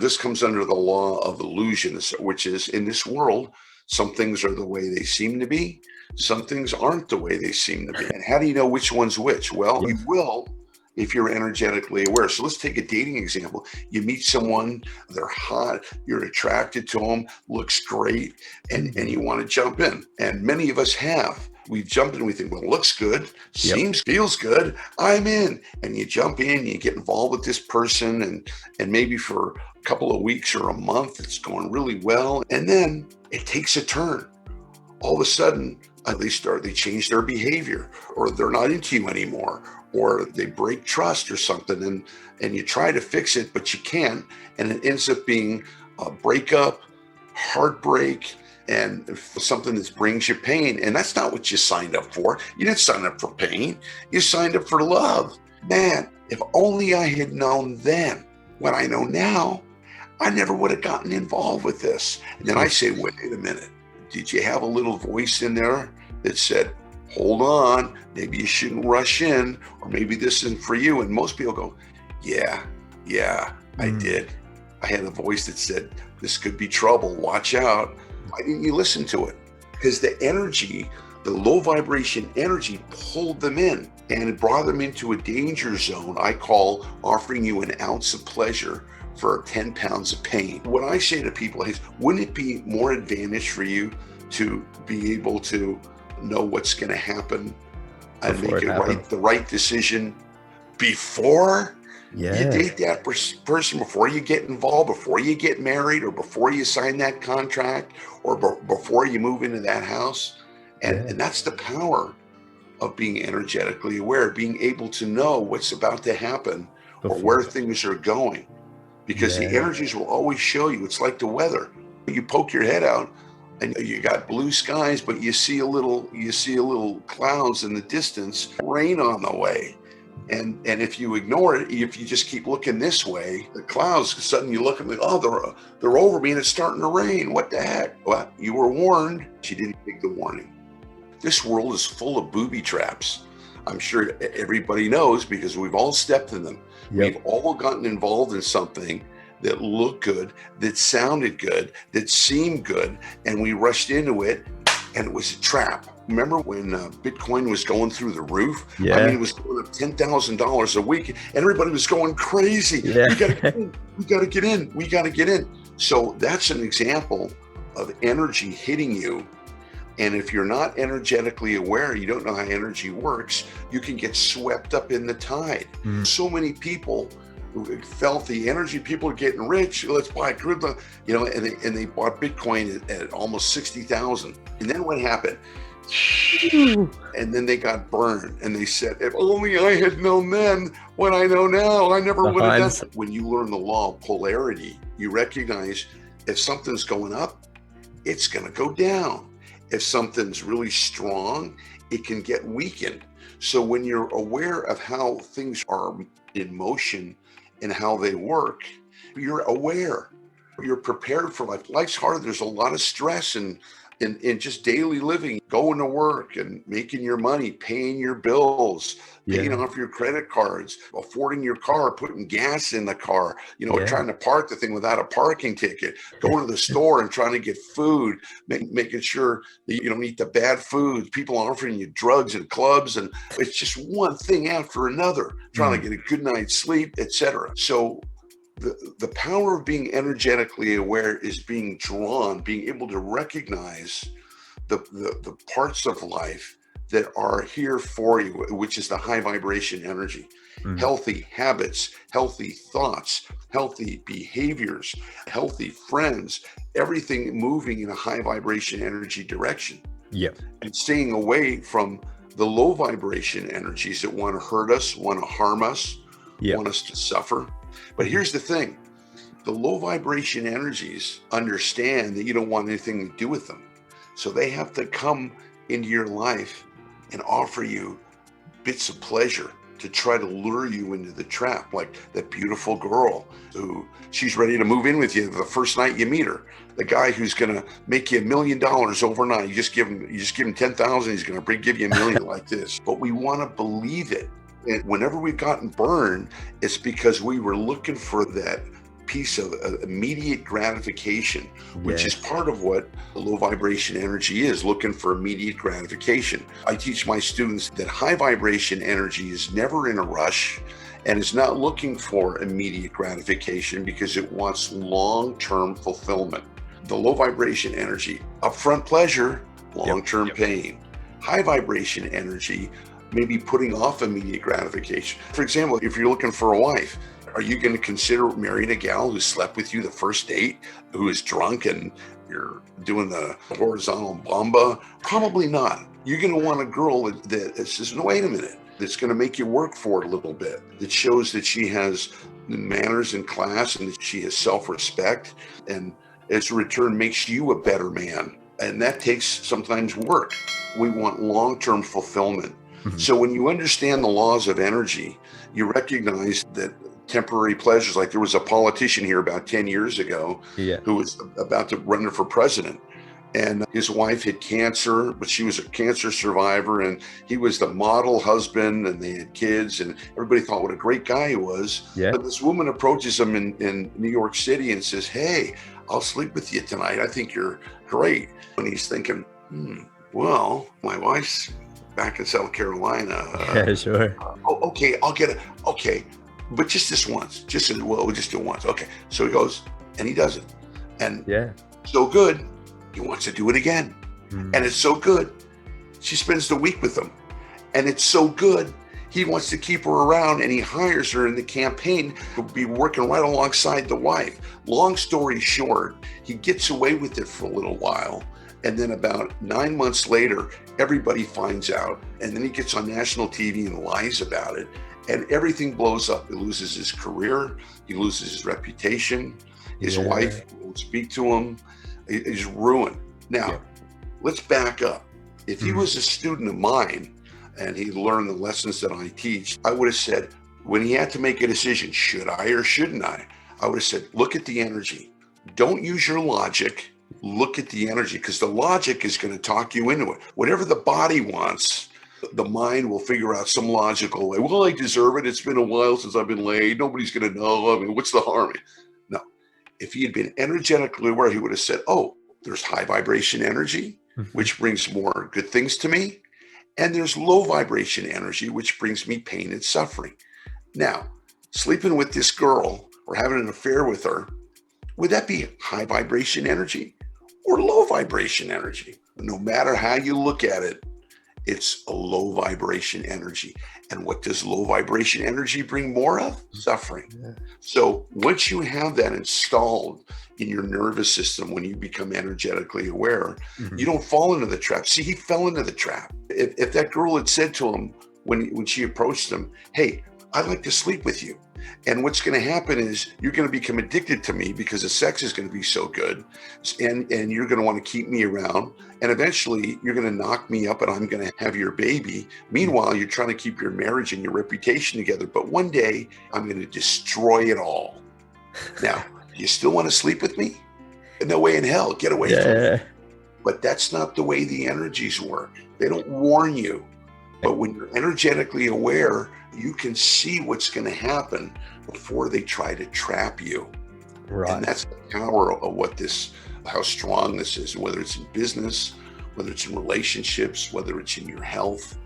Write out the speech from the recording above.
This comes under the law of illusions, which is in this world, some things are the way they seem to be. Some things aren't the way they seem to be. And how do you know which one's which? Well, you will if you're energetically aware. So let's take a dating example. You meet someone, they're hot, you're attracted to them, looks great, and you want to jump in. And many of us have. We jump in, we think, well, it looks good, feels good, I'm in. And you jump in, you get involved with this person, and maybe for a couple of weeks or a month, it's going really well. And then it takes a turn. All of a sudden, they change their behavior, or they're not into you anymore, or they break trust or something, and you try to fix it, but you can't. And it ends up being a breakup, heartbreak, and something that brings you pain. And that's not what you signed up for. You didn't sign up for pain. You signed up for love. Man, if only I had known then what I know now, I never would have gotten involved with this. And then I say, wait a minute. Did you have a little voice in there that said, hold on, maybe you shouldn't rush in, or maybe this isn't for you? And most people go, yeah, I did. I had a voice that said, this could be trouble, watch out. Why didn't you listen to it? Because the energy, the low vibration energy pulled them in, and it brought them into a danger zone I call offering you an ounce of pleasure for 10 pounds of pain. What I say to people is, wouldn't it be more advantage for you to be able to know what's going to happen and make the right decision before you date that person, before you get involved, before you get married, or before you sign that contract, or before you move into that house? And that's the power of being energetically aware, being able to know what's about to happen or where things are going. Because the energies will always show you. It's like the weather. You poke your head out and you got blue skies, but you see a little clouds in the distance, rain on the way. And if you ignore it, if you just keep looking this way, the clouds, suddenly you look and they're over me and it's starting to rain. What the heck? Well, you were warned. You didn't take the warning. This world is full of booby traps. I'm sure everybody knows because we've all stepped in them. We've all gotten involved in something that looked good, that sounded good, that seemed good, and we rushed into it, and it was a trap. Remember when Bitcoin was going through the roof? I mean, it was going up $10,000 a week, and everybody was going crazy. We got to get in. So that's an example of energy hitting you. And if you're not energetically aware, you don't know how energy works, you can get swept up in the tide. So many people felt the energy, people are getting rich, let's buy crypto, and they bought Bitcoin at almost 60,000. And then what happened? And then they got burned, and they said, if only I had known then what I know now, I never would have done it. When you learn the law of polarity, you recognize if something's going up, it's going to go down. If something's really strong, it can get weakened. So when you're aware of how things are in motion and how they work, you're aware. You're prepared for life. Life's hard. There's a lot of stress in just daily living, going to work and making your money, paying your bills, paying off your credit cards, affording your car, putting gas in the car, trying to park the thing without a parking ticket, going to the store and trying to get food, making sure that you don't eat the bad foods, people offering you drugs and clubs, and it's just one thing after another, trying to get a good night's sleep, etc. So the power of being energetically aware is being drawn, being able to recognize the parts of life that are here for you, which is the high vibration energy, healthy habits, healthy thoughts, healthy behaviors, healthy friends, everything moving in a high vibration energy direction. And staying away from the low vibration energies that want to hurt us, want to harm us, want us to suffer. But here's the thing, the low vibration energies understand that you don't want anything to do with them. So they have to come into your life and offer you bits of pleasure to try to lure you into the trap. Like that beautiful girl who she's ready to move in with you the first night you meet her. The guy who's going to make you $1 million overnight. You just give him 10,000. He's going to give you $1 million like this. But we want to believe it. And whenever we've gotten burned, it's because we were looking for that piece of immediate gratification, which Yeah. is part of what low vibration energy is, looking for immediate gratification. I teach my students that high vibration energy is never in a rush and is not looking for immediate gratification because it wants long-term fulfillment. The low vibration energy, upfront pleasure, long-term pain. High vibration energy, maybe putting off immediate gratification. For example, if you're looking for a wife, are you going to consider marrying a gal who slept with you the first date, who is drunk and you're doing the horizontal bamba? Probably not. You're going to want a girl that says, no, wait a minute, that's going to make you work for it a little bit, that shows that she has manners and class and that she has self-respect, and as a return makes you a better man. And that takes sometimes work. We want long-term fulfillment. So when you understand the laws of energy, you recognize that temporary pleasures, like there was a politician here about 10 years ago who was about to run for president. And his wife had cancer, but she was a cancer survivor, and he was the model husband, and they had kids, and everybody thought what a great guy he was. But this woman approaches him in New York City and says, hey, I'll sleep with you tonight. I think you're great. And he's thinking, well, my wife's back in South Carolina. Sure. Okay, I'll get it. Okay, but just this once. We'll just do it once. Okay, so he goes, and he does it. And so good, he wants to do it again. And it's so good, she spends the week with him. And it's so good, he wants to keep her around, and he hires her in the campaign to be working right alongside the wife. Long story short, he gets away with it for a little while. And then about 9 months later, everybody finds out. And then he gets on national TV and lies about it. And everything blows up. He loses his career. He loses his reputation. His wife won't speak to him. He's ruined. Now, let's back up. If he was a student of mine and he learned the lessons that I teach, I would have said, when he had to make a decision, should I or shouldn't I would have said, look at the energy. Don't use your logic. Look at the energy, because the logic is going to talk you into it. Whatever the body wants, the mind will figure out some logical way. Well, I deserve it. It's been a while since I've been laid. Nobody's going to know. I mean, what's the harm? No. If he had been energetically aware, he would have said, oh, there's high vibration energy, which brings more good things to me. And there's low vibration energy, which brings me pain and suffering. Now, sleeping with this girl or having an affair with her, would that be high vibration energy or low vibration energy? No matter how you look at it, it's a low vibration energy. And what does low vibration energy bring more of? Suffering. So once you have that installed in your nervous system, when you become energetically aware, you don't fall into the trap. See, he fell into the trap. If that girl had said to him when she approached him, hey, I'd like to sleep with you. And what's going to happen is you're going to become addicted to me because the sex is going to be so good, and you're going to want to keep me around, and eventually you're going to knock me up and I'm going to have your baby. Meanwhile, you're trying to keep your marriage and your reputation together, but one day I'm going to destroy it all. Now, you still want to sleep with me? No way in hell. Get away from me. But that's not the way the energies work. They don't warn you. But when you're energetically aware, you can see what's going to happen before they try to trap you. And that's the power of how strong this is, whether it's in business, whether it's in relationships, whether it's in your health.